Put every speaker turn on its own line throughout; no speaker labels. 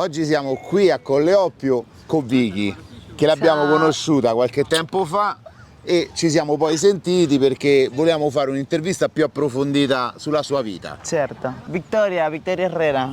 Oggi siamo qui a Colleoppio con Vicky, che l'abbiamo conosciuta qualche tempo fa e ci siamo poi sentiti perché volevamo fare un'intervista più approfondita sulla sua vita.
Certo. Victoria Herrera.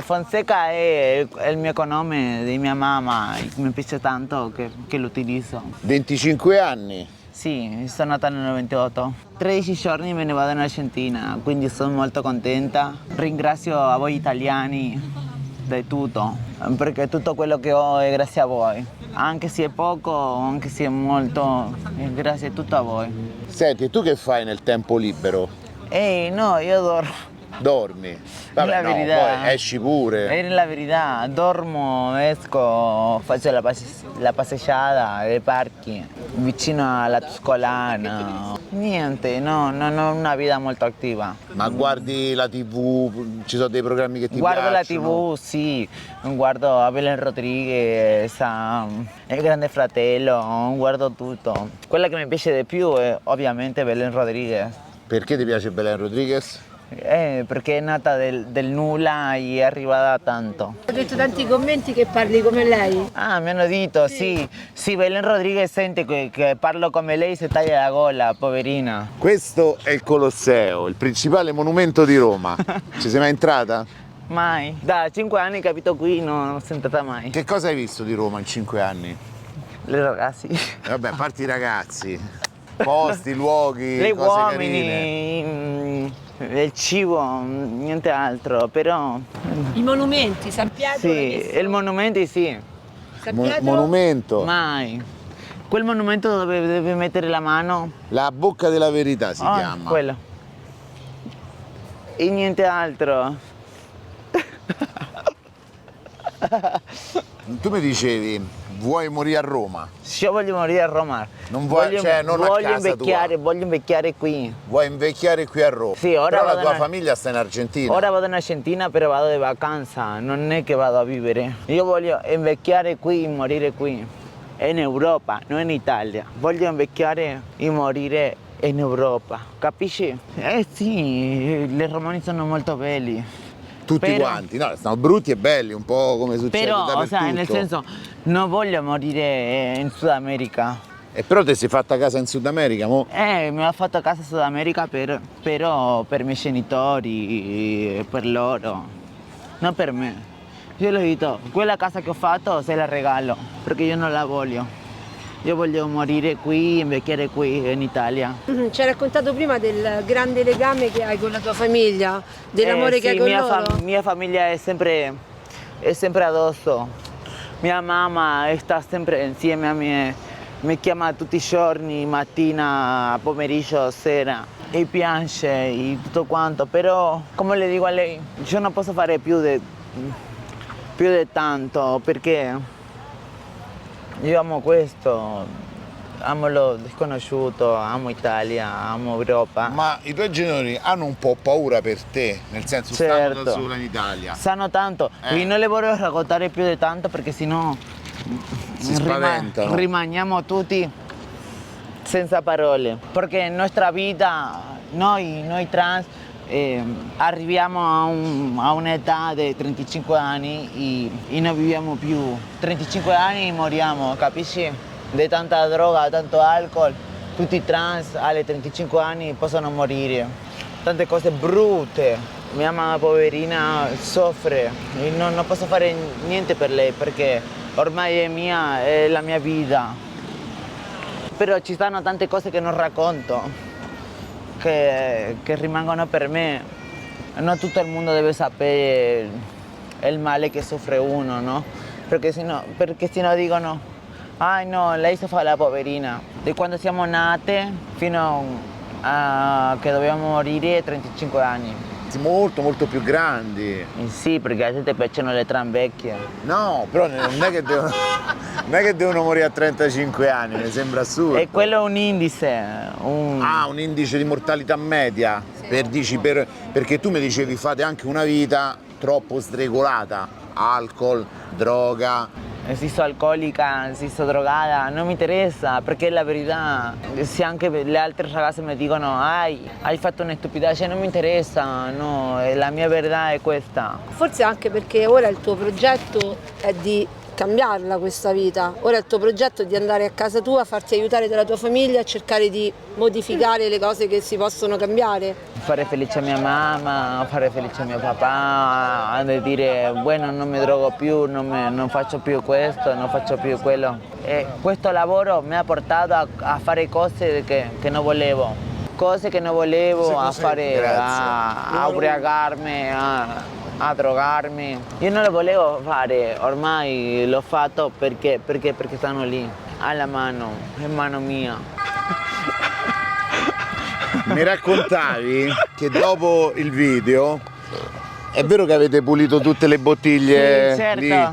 Fonseca è il mio cognome di mia mamma, mi piace tanto che lo utilizzo.
25 anni?
Sì, sono nata nel 98. 13 giorni me ne vado in Argentina, quindi sono molto contenta. Ringrazio a voi italiani di tutto, perché tutto quello che ho è grazie a voi. Anche se è poco, anche se è molto, è grazie tutto a voi.
Senti, tu che fai nel tempo libero?
No, io dormo.
Dormi? Vabbè,
La
no,
verità.
poi esci pure.
È la verità, dormo, esco, faccio la passeggiata ai parchi, vicino alla Tuscolana. Niente, no, non ho una vita molto attiva.
Ma guardi la TV, ci sono dei programmi che ti
Guardo
piacciono?
la TV, sì, guardo a Belen Rodriguez, a Il Grande Fratello, guardo tutto. Quella che mi piace di più è ovviamente Belen Rodriguez.
Perché ti piace Belen Rodriguez?
Perché è nata del nulla e è arrivata a tanto.
Ho detto tanti commenti che parli come lei.
Ah, mi hanno detto, sì, Belen Rodriguez sente che parlo come lei si taglia la gola, poverina.
Questo è il Colosseo, il principale monumento di Roma. Ci sei mai entrata?
Mai. Da 5 anni che abito qui non sono entrata mai.
Che cosa hai visto di Roma in 5 anni?
Le ragazzi.
Vabbè, a parte i ragazzi, posti, luoghi,
Le
cose
uomini, il cibo, niente altro, però
I monumenti, San Pietro.
sì, il monumento sì,
San
carine.
Pietro.
Monumento,
mai. Quel monumento dove devi mettere la mano,
la bocca della verità si chiama.
quello. E niente altro.
Tu mi dicevi, vuoi morire a Roma?
Io voglio morire a Roma.
Non vuoi- cioè, non a
voglio
casa
invecchiare,
tua.
voglio invecchiare qui.
Vuoi invecchiare qui a Roma?
Sì, ora
Però la
vado
tua
in-
famiglia sta in Argentina.
Ora vado in Argentina, però vado di vacanza, non è che vado a vivere. Io voglio invecchiare qui e morire qui, in Europa, non in Italia. Voglio invecchiare e morire in Europa, capisci? Sì, i romani sono molto belli.
Tutti
però-
quanti, no, stanno brutti e belli, un po' come succede
Però,
dappertutto.
nel senso, non voglio morire in Sud America.
E però ti sei fatta casa in Sud America, mo?
Mi ho fatto casa in Sud America però per i miei genitori, per loro, non per me. Io l'ho detto, quella casa che ho fatto se la regalo, perché io non la voglio. Io voglio morire qui, invecchiare qui in Italia.
Ci hai raccontato prima del grande legame che hai con la tua famiglia, dell'amore che hai con loro.
Mia famiglia è sempre addosso. Mia mamma sta sempre insieme a me, mi chiama tutti i giorni, mattina, pomeriggio, sera, e piange e tutto quanto, però come le dico a lei, io non posso fare più di tanto perché io amo questo, amo lo sconosciuto, amo Italia, amo Europa.
Ma i tuoi genitori hanno un po' paura per te, nel senso stanno
Certo.
da sola in Italia.
Sanno tanto e non le voglio raccontare più di tanto perché sennò
Si spaventano.
rimaniamo tutti senza parole. Perché in nostra vita noi trans arriviamo a un'età di 35 anni e non viviamo più. 35 anni e moriamo, capisci? Di tanta droga, tanto alcol, tutti i trans alle 35 anni possono morire. Tante cose brutte. Mia mamma poverina soffre e non posso fare niente per lei perché ormai è la mia vita. Però ci stanno tante cose che non racconto, che rimangono per me. Non tutto il mondo deve sapere il male che soffre uno, no? Perché sennò dicono, ah no, lei si fa la poverina. Da quando siamo nate fino a che dobbiamo morire 35 anni.
Molto molto più grandi.
Sì, perché a gente piacciono le tram vecchie.
No, però non è che devono, non è che devono morire a 35 anni, mi sembra assurdo.
E quello è un indice.
Ah, un indice di mortalità media, perché tu mi dicevi fate anche una vita troppo sregolata, alcol, droga,
si sono alcolica, si sono drogata, non mi interessa, perché la verità, se anche le altre ragazze mi dicono hai fatto una stupidaggine, non mi interessa, no, la mia verità è questa.
Forse anche perché ora il tuo progetto è di cambiarla questa vita, ora il tuo progetto è di andare a casa tua, farti aiutare dalla tua famiglia e cercare di modificare le cose che si possono cambiare.
Fare felice a mia mamma, fare felice a mio papà, di dire bueno non mi drogo più, non faccio più questo, non faccio più quello. E questo lavoro mi ha portato a fare cose che non volevo, cose che non volevo, a fare, a ubriacarmi, a drogarmi. Io non lo volevo fare, ormai l'ho fatto perché stanno lì, alla mano, in mano mia.
Mi raccontavi che dopo il video, è vero che avete pulito tutte le bottiglie
Sì, certo.
lì?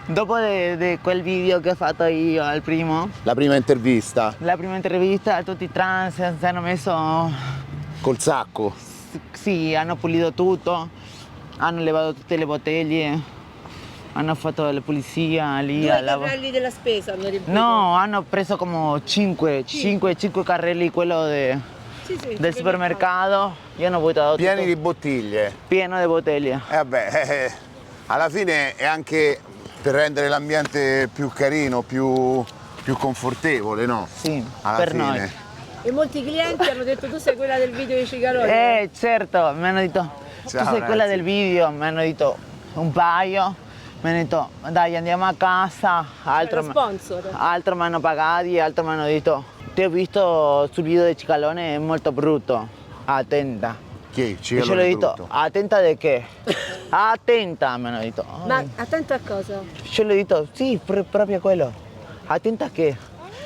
Dopo di quel video che ho fatto io al primo,
La prima intervista
la prima intervista, tutti i trans si hanno messo,
col sacco.
sì, hanno pulito tutto, hanno levato tutte le bottiglie, hanno fatto la pulizia lì.
2 carrelli della spesa hanno riempito.
No, hanno preso come 5 carrelli, quello del supermercato. Io hanno buttato
Pieni
tutto
di bottiglie.
pieno di bottiglie.
E vabbè, alla fine è anche per rendere l'ambiente più carino, più confortevole, no?
Sì,
Alla
per
fine.
noi.
E molti clienti hanno detto tu sei quella del video di Cicalone.
Certo, mi hanno detto, tu
Ciao,
sei quella
ragazzi.
del video, mi hanno detto un paio, mi hanno detto dai andiamo a casa, altro,
Lo sponsor.
altro mi hanno pagati, altro mi hanno detto ti ho visto sul video di Cicalone, è molto brutto, attenta.
Chi?
E io le ho detto,
Brutto.
attenta di che? Attenta, mi hanno detto.
Ma attento a cosa?
Io le ho detto, sì, proprio quello. Attenta a che?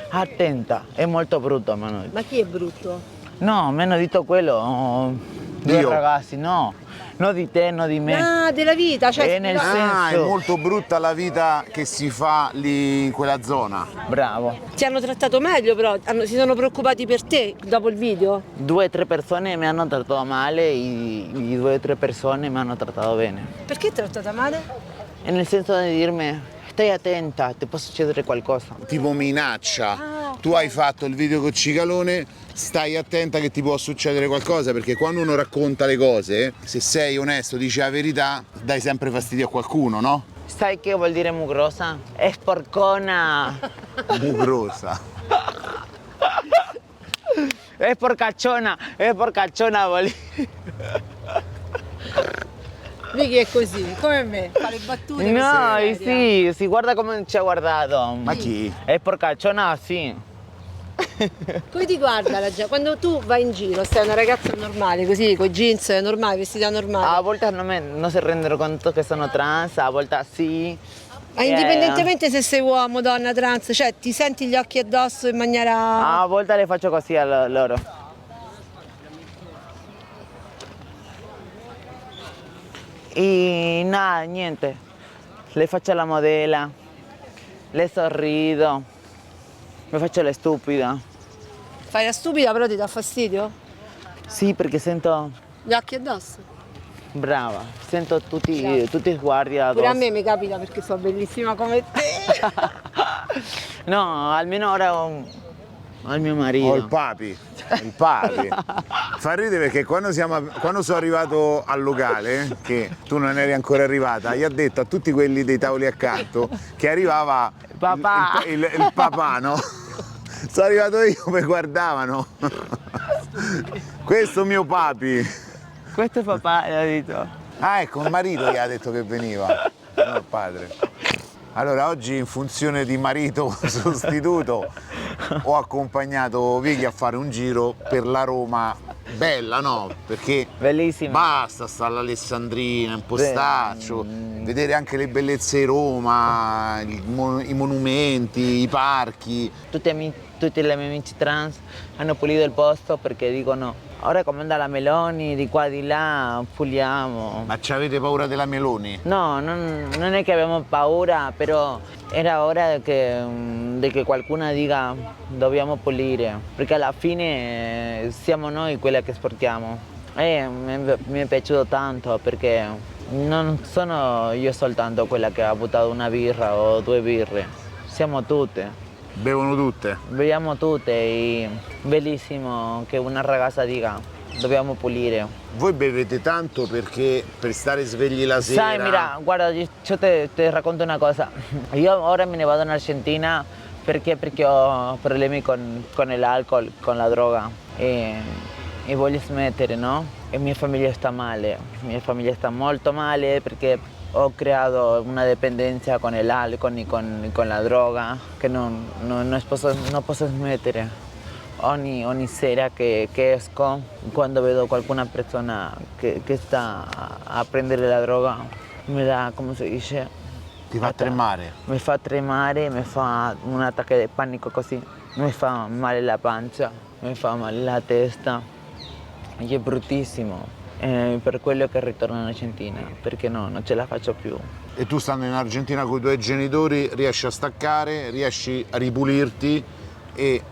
Attenta, è molto brutto, mi hanno detto.
Ma chi è brutto?
No, mi hanno detto quello, due
Io?
ragazzi, no, non di te, non di me.
Ah, della vita, cioè
E nel
no.
Ah, è
senso-
molto brutta la vita che si fa lì in quella zona.
Bravo.
ti hanno trattato meglio però, si sono preoccupati per te dopo il video.
2 o 3 persone mi hanno trattato male e 2 o 3 persone mi hanno trattato bene.
Perché ti ha trattata male?
E nel senso di dirmi, stai attenta, ti può succedere qualcosa.
Tipo minaccia.
Ah, ok.
Tu hai fatto il video con Cicalone, stai attenta che ti può succedere qualcosa, perché quando uno racconta le cose, se sei onesto, dici la verità, dai sempre fastidio a qualcuno, no?
Sai che vuol dire mugrosa? È sporcona.
Mugrosa.
È porcacciona vuol dire.
Vicky è così, come me, fa le battute.
No,
seria.
sì, guarda come ci ha guardato.
Ma chi?
È porcacciona, sì.
Come ti guarda la gente? Quando tu vai in giro, sei una ragazza normale, così, con jeans normali, vestita normale.
A volte non si rendono conto che sono trans, a volte sì.
Ma indipendentemente se sei uomo, donna, trans, cioè ti senti gli occhi addosso in maniera...
A volte le faccio così a loro. E nada, niente. Le faccio la modella, le sorrido, mi faccio la stupida.
Fai la stupida però ti dà fastidio?
Sì, perché sento
Gli occhi addosso?
brava, sento tutti
Brava.
i sguardi
Pure a
addosso.
me mi capita perché sono bellissima come te.
No, almeno ora ho il mio marito.
Ho il papi. Il papi. Fa ridere perché quando sono arrivato al locale, che tu non eri ancora arrivata, gli ha detto a tutti quelli dei tavoli accanto che arrivava
Papà.
il papà, no? Sono arrivato io, mi guardavano. Questo mio papi.
Questo è papà, l'ho detto.
Ah, ecco, il marito gli ha detto che veniva, non il padre. Allora, oggi in funzione di marito sostituto ho accompagnato Vicky a fare un giro per la Roma bella, no? Perché
Bellissima.
basta stare all'Alessandrina, in Postaccio, vedere anche le bellezze di Roma, i monumenti, i parchi.
Tutti i miei amici trans hanno pulito il posto perché dicono ora comanda la Meloni, di qua di là, puliamo.
Ma ci avete paura della Meloni?
No, non è che abbiamo paura, però era ora che qualcuno dica dobbiamo pulire, perché alla fine siamo noi quelle che sporchiamo. Mi è piaciuto tanto perché Non sono io soltanto quella che ha buttato una birra o due birre, siamo tutte,
Bevono tutte?
beviamo tutte e bellissimo che una ragazza dica dobbiamo pulire.
Voi bevete tanto perché per stare svegli la sera?
Sai, mira, guarda, io te racconto una cosa. Io ora me ne vado in Argentina perché ho problemi con l'alcol, con la droga e voglio smettere, no? E mia famiglia sta male, mia famiglia sta molto male perché ho creato una dipendenza con l'alcol e con la droga che non posso smettere. Ogni sera che esco, quando vedo qualcuna persona che sta a prendere la droga, mi dà, come si dice?
Ti fa tremare?
Mi fa tremare, mi fa un attacco di panico così, mi fa male la pancia, mi fa male la testa, e è bruttissimo. Per quello che ritorno in Argentina, perché no, non ce la faccio più.
E tu stando in Argentina con i tuoi genitori riesci a staccare, riesci a ripulirti,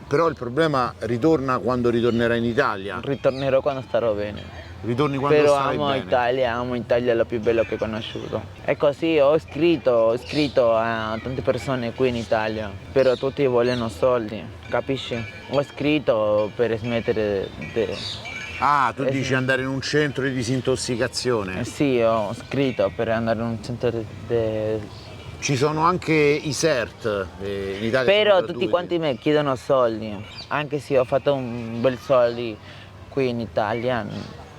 però il problema ritorna quando ritornerai in Italia.
Ritornerò quando starò bene.
Ritorni quando
Però
starai bene.
Amo Italia, è lo più bello che ho conosciuto. E così ho scritto a tante persone qui in Italia, però tutti vogliono soldi, capisci? Ho scritto per smettere di...
Ah, tu dici andare in un centro di disintossicazione.
Sì, ho scritto per andare in un centro di...
Ci sono anche i CERT in Italia.
Però
sono
tutti
gratuiti.
quanti mi chiedono soldi, anche se ho fatto un bel soldi qui in Italia,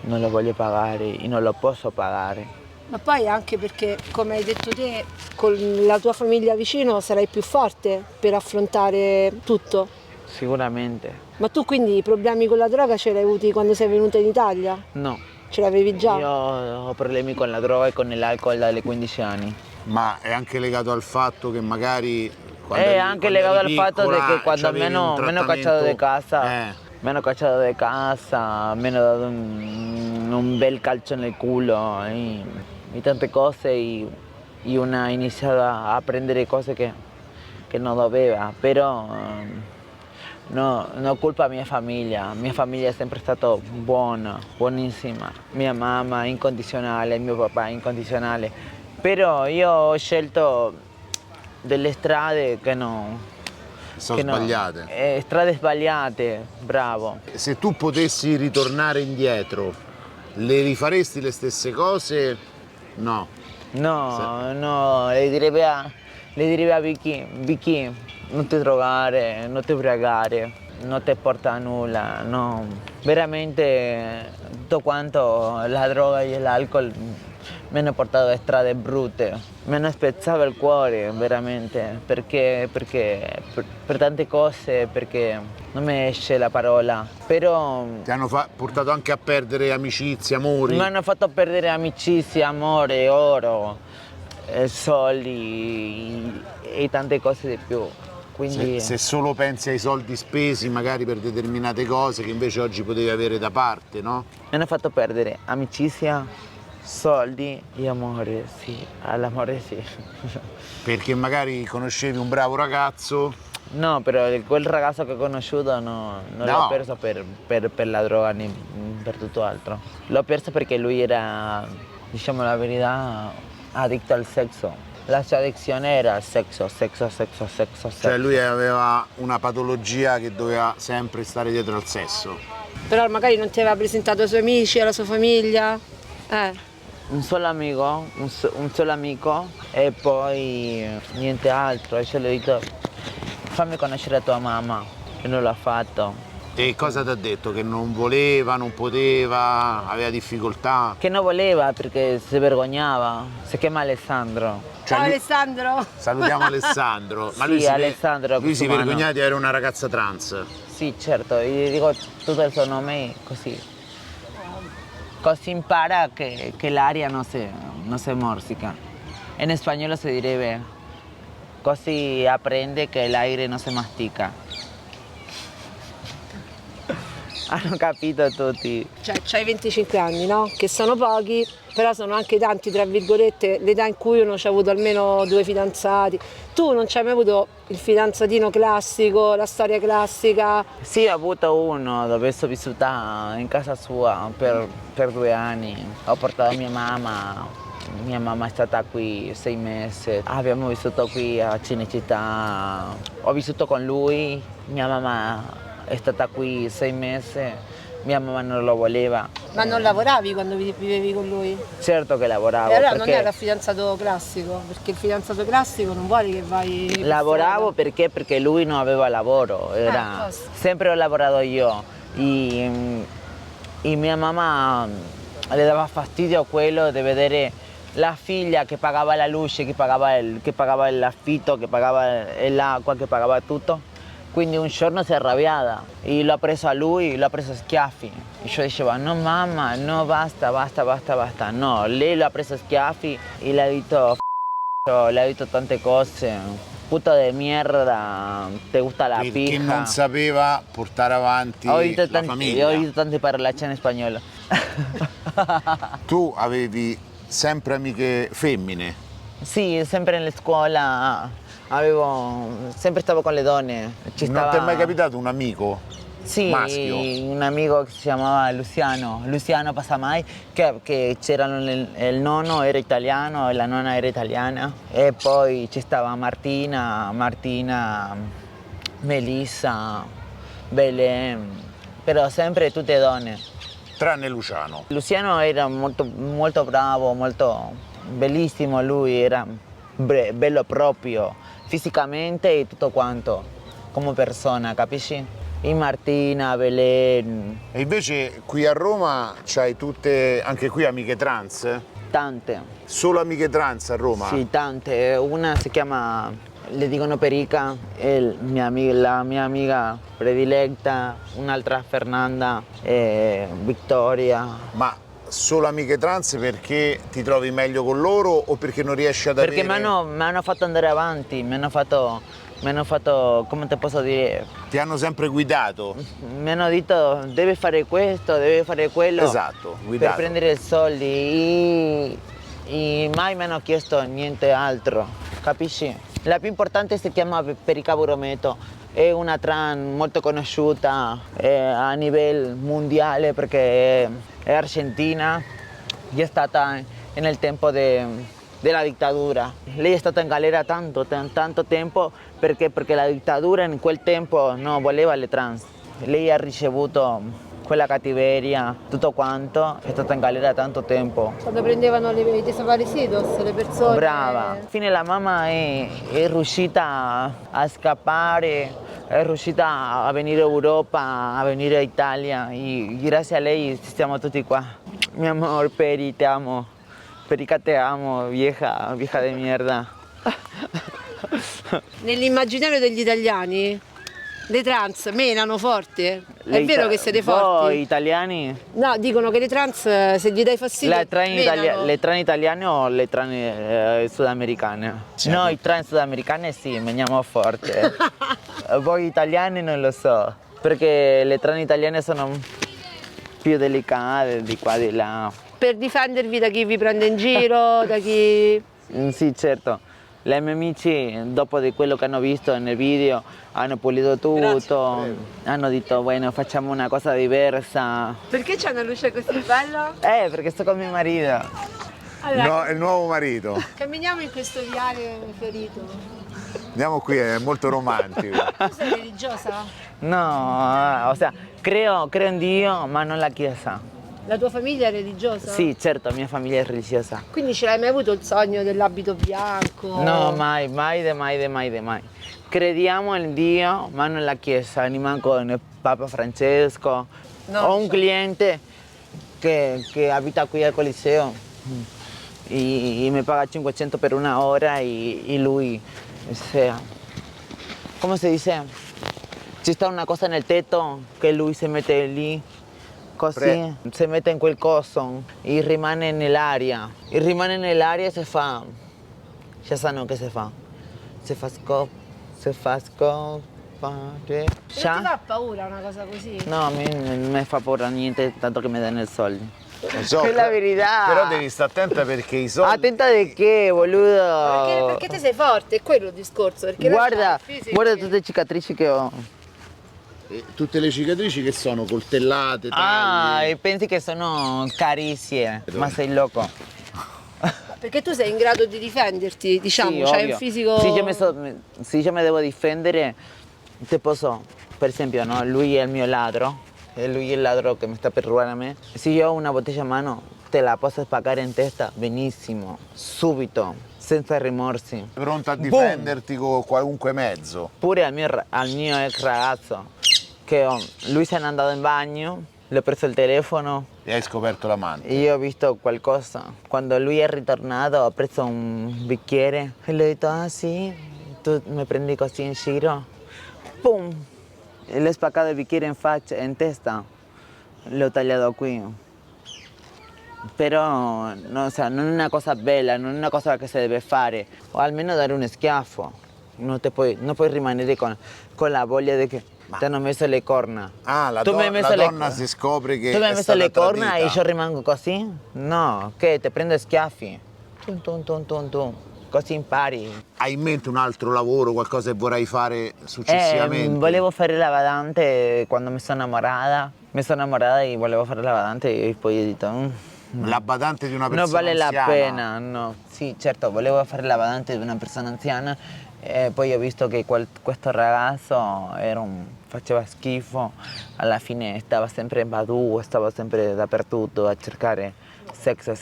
non lo voglio pagare e non lo posso pagare.
Ma poi anche perché, come hai detto te, con la tua famiglia vicino sarai più forte per affrontare tutto.
Sicuramente.
Ma tu quindi i problemi con la droga ce li hai avuti quando sei venuta in Italia?
No,
Ce l'avevi già?
io ho problemi con la droga e con l'alcol dalle 15 anni.
Ma è anche legato al fatto che magari
È anche legato al fatto
piccola,
che quando
c'avevi
me
un
hanno cacciato di casa,
eh,
mi hanno cacciato di casa, mi hanno dato un bel calcio nel culo e tante cose e una ha iniziato a prendere cose che non doveva, però no, non colpa mia famiglia è sempre stata buona, buonissima, mia mamma incondizionale, mio papà incondizionale, però io ho scelto delle strade che non...
sono sbagliate.
strade sbagliate, bravo.
Se tu potessi ritornare indietro, le rifaresti le stesse cose? No.
No, no, le direbbe a Vicky, non ti drogare, non ti ubriacare, non ti porta a nulla, no. Veramente tutto quanto la droga e l'alcol mi hanno portato a strade brutte, mi hanno spezzato il cuore veramente, perché per tante cose, perché non mi esce la parola, però
Ti hanno portato anche a perdere amicizie, amori?
mi hanno fatto perdere amicizie, amore, oro, soldi e tante cose di più. Quindi
Se solo pensi ai soldi spesi magari per determinate cose che invece oggi potevi avere da parte, no?
mi hanno fatto perdere amicizia, soldi e amore, sì, all'amore sì.
Perché magari conoscevi un bravo ragazzo.
No, però quel ragazzo che ho conosciuto non
No.
l'ho perso per la droga né per tutto altro. L'ho perso perché lui era, diciamo la verità, addicto al sesso. La sua addizione era al sesso.
Cioè lui aveva una patologia che doveva sempre stare dietro al sesso.
Però magari non ti aveva presentato ai suoi amici, alla sua famiglia.
Un solo amico, un solo amico e poi niente altro. E io le ho detto fammi conoscere tua mamma e non l'ha fatto.
E cosa ti ha detto? Che non voleva, non poteva, aveva difficoltà?
Che non voleva perché si vergognava. Si chiama Alessandro.
Ciao
lui-
Alessandro!
Salutiamo Alessandro. Ma
Sì,
lui
Alessandro
lui si
Cusumano.
vergognava di avere una ragazza trans.
Sì, certo, gli dico tutto il suo nome così. Così impara che l'aria non si morsica. In spagnolo si direbbe così apprende che l'aria non si mastica. Hanno capito tutti.
Cioè, c'hai 25 anni, no? Che sono pochi, però sono anche tanti, tra virgolette, l'età in cui uno ci ha avuto almeno 2 fidanzati. Tu non ci hai mai avuto il fidanzatino classico, la storia classica?
Sì, ho avuto uno dove sono vissuta in casa sua per 2 anni. Ho portato mia mamma mia mamma è stata qui 6 mesi, abbiamo vissuto qui a Cinecittà, ho vissuto con lui, mia mamma è stata qui 6 mesi, mia mamma non lo voleva.
Ma non lavoravi quando vivevi con lui?
Certo che lavoravo.
E allora non
perché
era fidanzato classico, perché il fidanzato classico non vuole che vai... per
lavoravo
strada.
perché lui non aveva lavoro,
posto.
sempre ho lavorato io e mia mamma le dava fastidio quello di vedere la figlia che pagava la luce, che pagava l'affitto, che pagava l'acqua, che pagava tutto. Quindi un giorno si è arrabbiata e l'ho preso a lui, l'ho preso a schiaffi. E io dicevo, no mamma, no basta. No, lei l'ha preso a schiaffi e le ha detto tante cose. Puta de mierda, te gusta la
Perché
pija.
non sapeva portare avanti
Ho udito
la famiglia.
ho udito tante parolacce in spagnolo.
Tu avevi sempre amiche femmine.
Sì, sempre nella scuola sempre stavo con le donne.
Non ti è mai capitato un amico
Sì,
maschio?
un amico che si chiamava Luciano Pasamai, che c'erano il nonno era italiano e la nonna era italiana. E poi ci stava Martina, Melissa, Belen, però sempre tutte donne.
Tranne Luciano.
Luciano era molto bravo, molto bellissimo lui, era bello proprio, fisicamente e tutto quanto, come persona, capisci? E Martina, Belen,
E invece qui a Roma c'hai tutte, anche qui amiche trans?
tante,
Solo amiche trans a Roma?
sì, tante. Una si chiama, le dicono Perica, è la mia amica prediletta, un'altra Fernanda, Vittoria.
Ma solo amiche trans perché ti trovi meglio con loro o perché non riesci ad
Perché
avere...
mi hanno fatto andare avanti, mi hanno fatto, come te posso dire,
Ti hanno sempre guidato?
mi hanno detto deve fare questo, deve fare quello.
Esatto,
Per
guidato.
prendere i soldi e mai mi hanno chiesto niente altro, capisci? La più importante si chiama Perica Burometo, è una trans molto conosciuta a livello mondiale perché è argentina e è stata nel tempo della dittatura. Lei è stata in galera tanto tempo perché la dittatura in quel tempo non voleva le trans. Lei ha ricevuto quella cattiveria, tutto quanto, è stata in galera tanto tempo.
Quando prendevano i desaparecidos, le persone...
Brava. Alla fine la mamma è riuscita a scappare, è riuscita a venire in Europa, a venire in Italia e grazie a lei siamo tutti qua. Mi amor, Peri, te amo. Perica, te amo, vieja de mierda.
Nell'immaginario degli italiani, le trans menano forte? È vero che siete
Voi
forti?
italiani?
No, dicono che le trans, se gli dai fastidio,
Le trans,
menano.
le trans italiane o le trans sudamericane?
Certo.
Noi trans sudamericane sì, meniamo forte. Voi italiani non lo so, perché le trans italiane sono più delicate di qua di là.
Per difendervi da chi vi prende in giro, da chi...
Sì, certo. Le mie amici, dopo di quello che hanno visto nel video, hanno pulito tutto, hanno detto, bueno, facciamo una cosa diversa.
Perché c'è una luce così bella?
Perché sto con mio marito.
Allora,
No, è il nuovo marito.
camminiamo in questo viale ferito.
Andiamo qui, è molto romantico.
Tu sei religiosa?
No, o sea, creo in Dio, ma non la Chiesa.
La tua famiglia è religiosa?
Sì, certo, mia famiglia è religiosa.
Quindi ce l'hai mai avuto il sogno dell'abito bianco?
No, mai. Crediamo in Dio, ma non la Chiesa, neanche nel Papa Francesco.
No,
Ho un
so.
cliente che abita qui al Coliseo e mi paga 500 per una ora e lui, come si dice? Ci sta una cosa nel tetto che lui si mette lì, così, si mette in quel coso e rimane nell'aria. E rimane nell'aria e si fa, già sanno che si fa. Si fa scopare.
Non ti fa paura una cosa così?
No, a me non mi fa paura niente, tanto che mi danno i soldi.
Lo so,
È la verità.
Però devi stare attenta perché i soldi...
Attenta di che, boludo?
Perché te sei forte, è quello il discorso. Perché
Guarda,
fisico
guarda
che-
tutte le cicatrici che ho.
E tutte le cicatrici che sono coltellate,
Ah,
tagli.
e pensi che sono carizie, ma sei loco.
Perché tu sei in grado di difenderti, diciamo,
Sì,
c'hai
ovvio.
un fisico...
Se io mi devo difendere, te posso, per esempio, no? Lui è il mio ladro, e lui è il ladro che mi sta per rubare a me. Se io ho una bottiglia a mano, te la posso spaccare in testa, benissimo, subito, senza rimorsi.
Pronto a
Boom!
difenderti con qualunque mezzo.
Pure al mio ex ragazzo, che lui se n'è andato in bagno, le ho preso il telefono
E hai scoperto l'amante.
e io ho visto qualcosa. Quando lui è ritornato ho preso un bicchiere e le ho detto, ah sì, tu mi prendi così in giro. Pum! E le ho spaccato il bicchiere in faccia, in testa, l'ho tagliato qui. Però no, o sea, non è una cosa bella, non è una cosa che si deve fare, o almeno dare un schiaffo. Non puoi rimanere con la voglia di che ti hanno messo le corna.
Ah, la,
Tu mi hai messo le-
donna si scopre che
Tu mi hai
è
messo
stata
le corna
tradita.
e io rimango così? No, che ti prendo schiaffi. Tum, tum, tum, tum, tum. Così impari.
Hai in mente un altro lavoro, qualcosa che vorrai fare successivamente?
Volevo fare la badante quando mi sono innamorata. Mi sono innamorata e volevo fare la badante e poi ho detto...
La badante di una persona
non vale la
anziana?
pena, no. Sì, certo, volevo fare la badante di una persona anziana e poi ho visto che questo ragazzo faceva schifo, alla fine stava sempre in Badoo, stava sempre dappertutto a cercare sesso,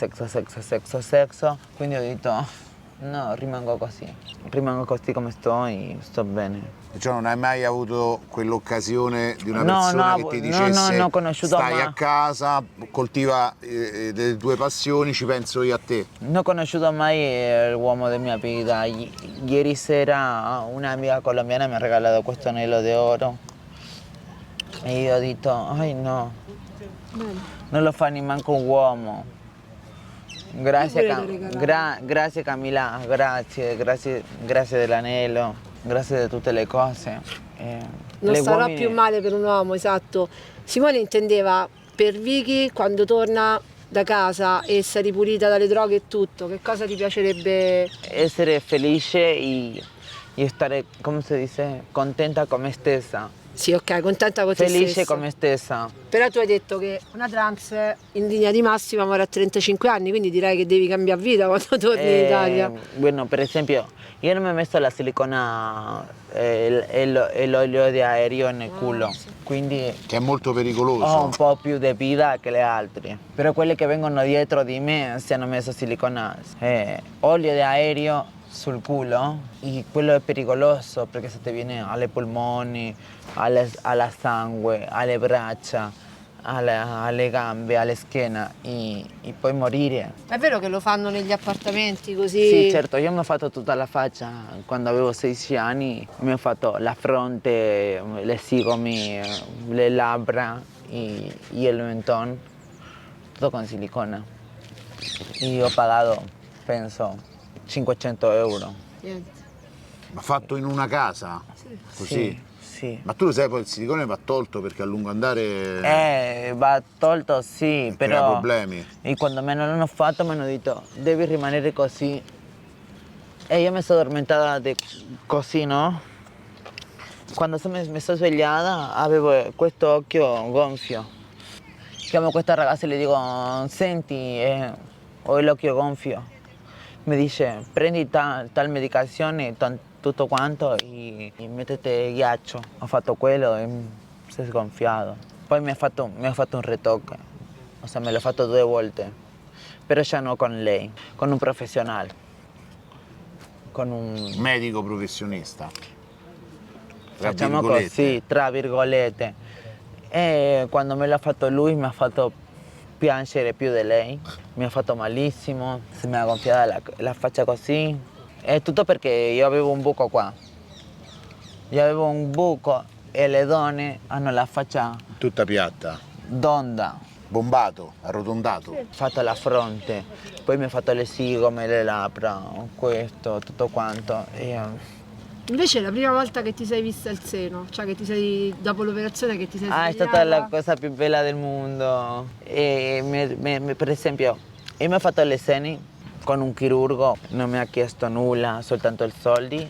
quindi ho detto no, rimango così come sto e sto bene.
Cioè non hai mai avuto quell'occasione di una
No,
persona
no,
che ti
no,
dicesse
no, ho conosciuto
stai
mai.
a casa, coltiva le tue passioni, ci penso io a te.
Non ho conosciuto mai l'uomo della mia vita. Ieri sera un'amica colombiana mi ha regalato questo anello d'oro e io ho detto, ai no, non lo fa neanche un uomo. Grazie,
Io pure le regalavo.
grazie Camilla, grazie dell'anello, grazie di tutte le cose.
Non
Le
starà
uomini-
più male per un uomo, esatto. Simone intendeva per Vicky quando torna da casa e sei ripulita dalle droghe e tutto, che cosa ti piacerebbe?
Essere felice e stare, come si dice, contenta con me stessa.
Sì, ok, contenta con te
Felice
stessa.
con me stessa.
Però tu hai detto che una trans in linea di massima muore a 35 anni, quindi direi che devi cambiare vita quando torni in Italia.
Bueno, per esempio, io non mi ho messo la silicona e l'olio di aereo nel culo, quindi
Che è molto pericoloso.
ho un po' più di vita che le altre. Però quelle che vengono dietro di me si hanno messo silicona, olio di aereo sul culo e quello è pericoloso perché se ti viene alle polmoni, alla sangue, alle braccia, alle gambe, alle schiena e puoi morire.
È vero che lo fanno negli appartamenti così?
Sì, certo, io mi ho fatto tutta la faccia quando avevo 16 anni, mi ho fatto la fronte, le zigomi, le labbra e il mentone, tutto con silicona. E ho pagato, penso, 500 euro.
Niente.
Ma fatto in una casa? Così?
Sì, sì.
Ma tu lo sai, poi il silicone va tolto perché a lungo andare
Va tolto, sì,
crea
però...
problemi.
E quando me l'hanno fatto mi hanno detto, devi rimanere così. E io mi sono addormentata così, no? Quando mi sono svegliata avevo questo occhio gonfio. Chiamo questa ragazza e le dico, senti, ho l'occhio gonfio. Mi dice, prendi tal medicazione, tutto quanto e mettete ghiaccio. Ho fatto quello e si è sgonfiato. Poi mi ha fatto un retocco, o sea, me l'ho fatto 2 volte, però già non con lei, con un professionale, con un...
Medico professionista. Tra
Facciamo
virgolette.
così, tra virgolette. E quando me l'ha fatto lui mi ha fatto piangere più di lei, mi ha fatto malissimo, si mi è gonfiata la faccia così. È tutto perché io avevo un buco qua. Io avevo un buco e le donne hanno la faccia
Tutta piatta.
donda.
Bombato, arrotondato.
Ho fatto la fronte, poi mi ha fatto le sigome, le labbra, questo, tutto quanto.
Invece la prima volta che ti sei vista il seno, cioè che ti sei, dopo l'operazione che ti sei
È
svegliata...
stata la cosa più bella del mondo. Per esempio, io mi ho fatto le seni con un chirurgo, non mi ha chiesto nulla, soltanto i soldi.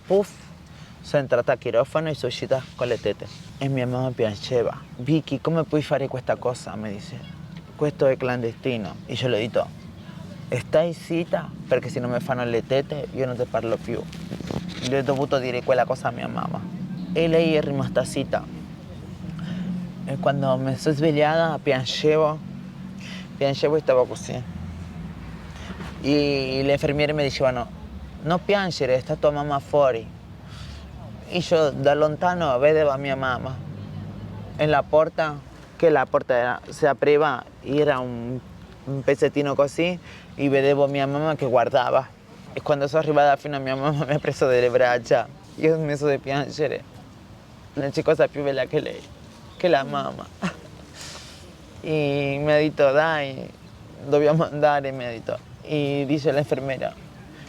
Puff, sono entrata a quirofono e sono uscita con le tette. E mia mamma piangeva. Vicky, come puoi fare questa cosa? Mi dice. Questo è clandestino. E io le ho detto, stai zitta perché se non mi fanno le tette io non ti parlo più. Le ho dovuto dire quella cosa a mia mamma e lei è rimasta zitta. E quando mi sono svegliata piangevo e stavo così. E le infermiere mi dicevano non piangere, sta tua mamma fuori. E io da lontano vedevo mia mamma nella porta, che la porta si apriva, era un pezzettino così, e vedevo mia mamma che guardava. E quando sono arrivata fino a mia mamma mi ha preso delle braccia, io ho smesso di piangere. Non c'è cosa più bella che lei, che la mamma. E mi ha detto dai, dobbiamo andare, mi ha detto. E dice l'infermiera,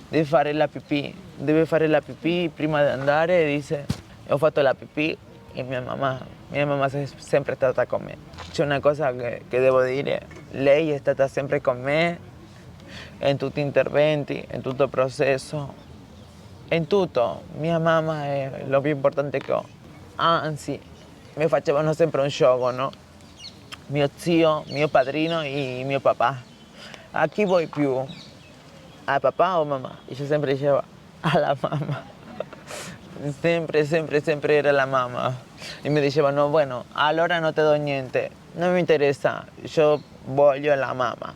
deve fare la pipì prima di andare, dice. Ho fatto la pipì e mia mamma è sempre stata con me. C'è una cosa che devo dire, lei è stata sempre con me in tutti gli interventi, in tutto il processo, in tutto. Mia mamma è lo più importante che ho. Anzi, mi facevano sempre un gioco, no? Mio zio, mio padrino e mio papà. A chi vuoi più? A papà o mamma? Io sempre dicevo alla mamma. Sempre era la mamma. E mi dicevano, bueno, allora non ti do niente. Non mi interessa, io voglio la mamma.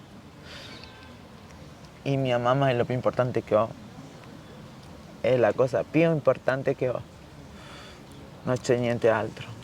E mia mamma è lo più importante che ho. È la cosa più importante che ho. Non c'è niente altro.